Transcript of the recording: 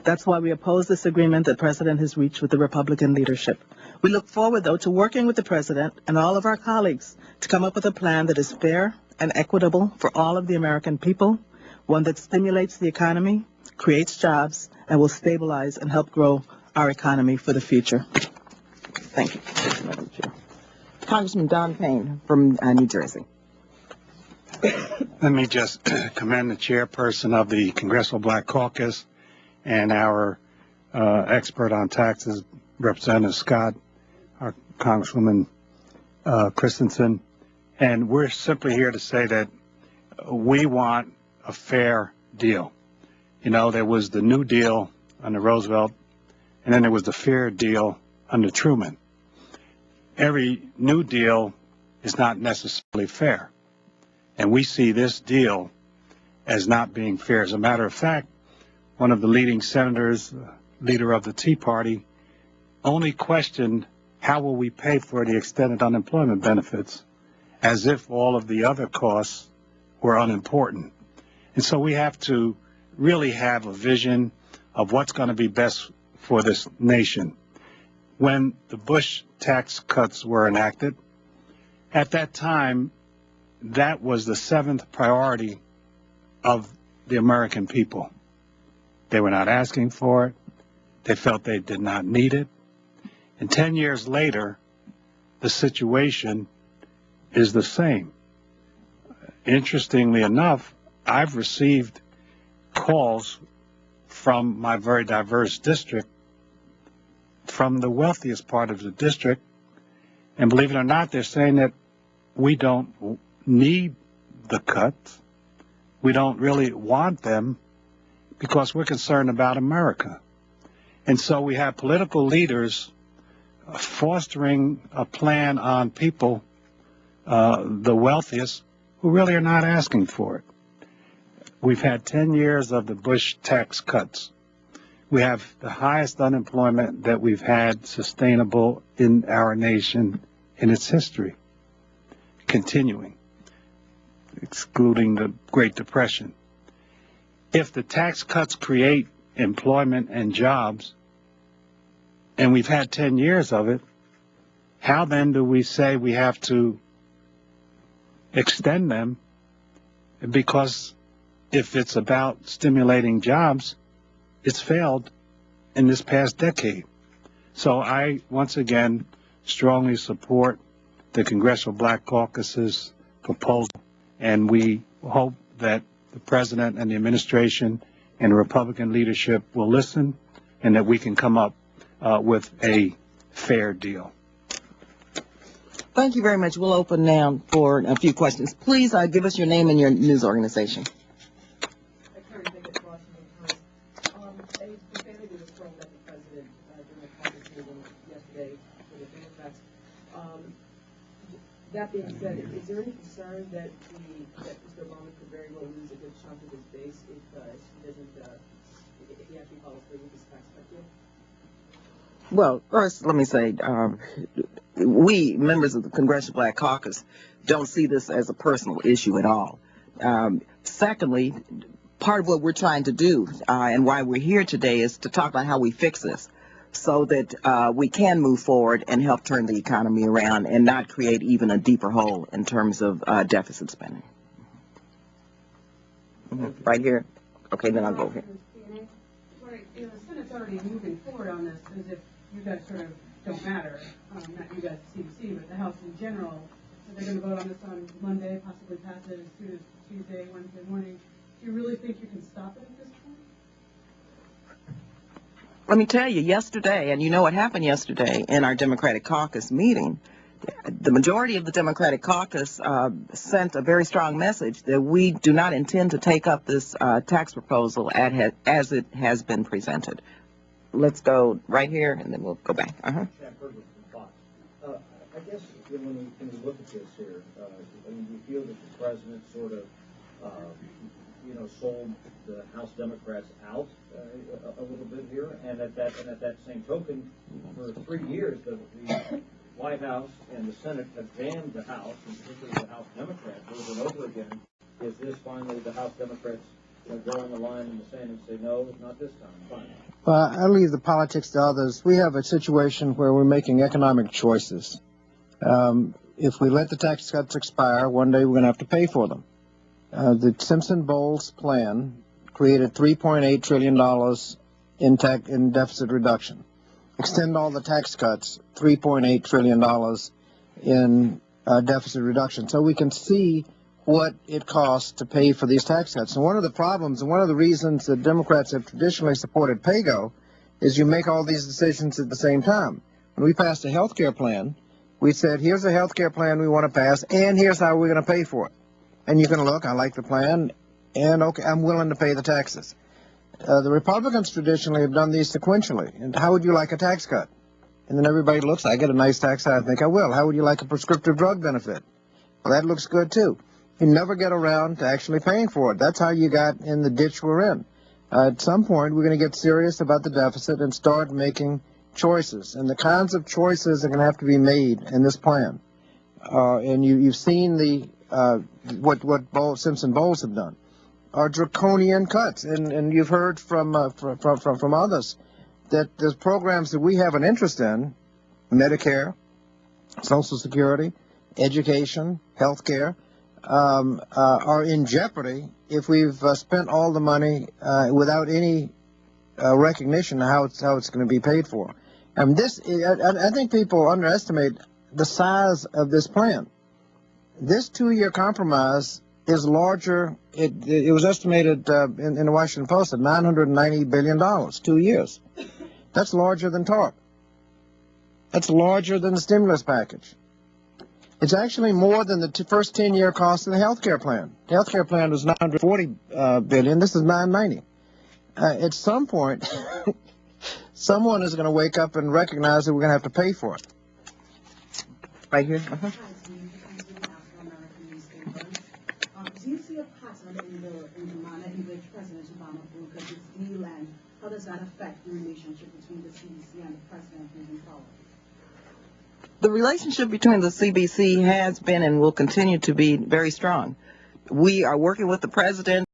That's why we oppose this agreement that the President has reached with the Republican leadership. We look forward, though, to working with the President and all of our colleagues to come up with a plan that is fair and equitable for all of the American people, one that stimulates the economy, creates jobs, and will stabilize and help grow our economy for the future. Thank you, Madam Chair. Congressman Don Payne from New Jersey. Let me just commend the chairperson of the Congressional Black Caucus and our expert on taxes, Representative Scott, our Congresswoman Christensen. And we're simply here to say that we want a fair deal. You know, there was the New Deal under Roosevelt, and then there was the Fair Deal under Truman. Every New Deal is not necessarily fair. And we see this deal as not being fair. As a matter of fact, one of the leading senators, leader of the Tea Party, only questioned how will we pay for the extended unemployment benefits, as if all of the other costs were unimportant. And so we have to really have a vision of what's going to be best for this nation. When the Bush tax cuts were enacted, at that time, that was the 7th priority of the American people. They were not asking for it. They felt they did not need it. And 10 years later, the situation is the same. Interestingly enough, I've received calls from my very diverse district, from the wealthiest part of the district, and believe it or not, they're saying that we don't need the cuts. We don't really want them because we're concerned about America. And so we have political leaders fostering a plan on people, the wealthiest, who really are not asking for it. We've had 10 years of the Bush tax cuts. We have the highest unemployment that we've had sustainable in our nation in its history, continuing, excluding the Great Depression. If the tax cuts create employment and jobs, and we've had 10 years of it, how then do we say we have to extend them? Because if it's about stimulating jobs, it's failed in this past decade. So I, once again, strongly support the Congressional Black Caucus's proposal, and we hope that the President and the administration and the Republican leadership will listen and that we can come up with a fair deal. Thank you very much. We'll open now for a few questions. Please give us your name and your news organization. That being said, is there any concern that Mr. Obama could very well lose a good chunk of his base if he actually follows through with his tax cut deal? Well, first, let me say, we, members of the Congressional Black Caucus, don't see this as a personal issue at all. Secondly, part of what we're trying to do and why we're here today is to talk about how we fix this, so that we can move forward and help turn the economy around and not create even a deeper hole in terms of deficit spending. Right here. Okay, then I'll go here. Right, the Senate's already moving forward on this as if you guys sort of don't matter. Not you guys, CDC, but the House in general. So they're going to vote on this on Monday, possibly pass it as soon as Tuesday, Wednesday morning. Do you really think you can stop it at this point? Let me tell you, yesterday, and you know what happened yesterday in our Democratic Caucus meeting, the majority of the Democratic Caucus sent a very strong message that we do not intend to take up this tax proposal as it has been presented. Let's go right here, and then we'll go back. I guess when we look at this here, I mean, do you feel that the president sort of, sold the House Democrats out a little bit here, and at that same token, for 3 years, the White House and the Senate have banned the House, and particularly the House Democrats, over and over again. Is this finally the House Democrats drawing a line in the sand and say, no, not this time, fine. I leave the politics to others. We have a situation where we're making economic choices. If we let the tax cuts expire, one day we're going to have to pay for them. The Simpson-Bowles plan created $3.8 trillion in deficit reduction. Extend all the tax cuts, $3.8 trillion in deficit reduction. So we can see what it costs to pay for these tax cuts. And one of the problems and one of the reasons that Democrats have traditionally supported PAYGO is you make all these decisions at the same time. When we passed a health care plan, we said, here's a health care plan we want to pass, and here's how we're going to pay for it. And you can look, I like the plan, and okay, I'm willing to pay the taxes. The Republicans traditionally have done these sequentially. And how would you like a tax cut? And then everybody looks, I get a nice tax cut, I think I will. How would you like a prescriptive drug benefit? Well, that looks good too. You never get around to actually paying for it. That's how you got in the ditch we're in. At some point, we're going to get serious about the deficit and start making choices. And the kinds of choices are going to have to be made in this plan. And you've seen the what Simpson-Bowles have done. Are draconian cuts, and you've heard from others that there's programs that we have an interest in, Medicare, Social Security, education, health care, are in jeopardy if we've spent all the money without any recognition of how it's going to be paid for. And I think people underestimate the size of this plan. This 2-year compromise is larger. It was estimated in the Washington Post at $990 billion, 2 years. That's larger than TARP. That's larger than the stimulus package. It's actually more than the first 10-year cost of the health care plan. The health care plan was $940 billion. This is $990. At some point, someone is going to wake up and recognize that we're going to have to pay for it. Right here. Do you see a pattern in the manner in which President Obama brokered this deal, and how does that affect the relationship between the CDC and the president moving forward? The relationship between the CBC has been and will continue to be very strong. We are working with the president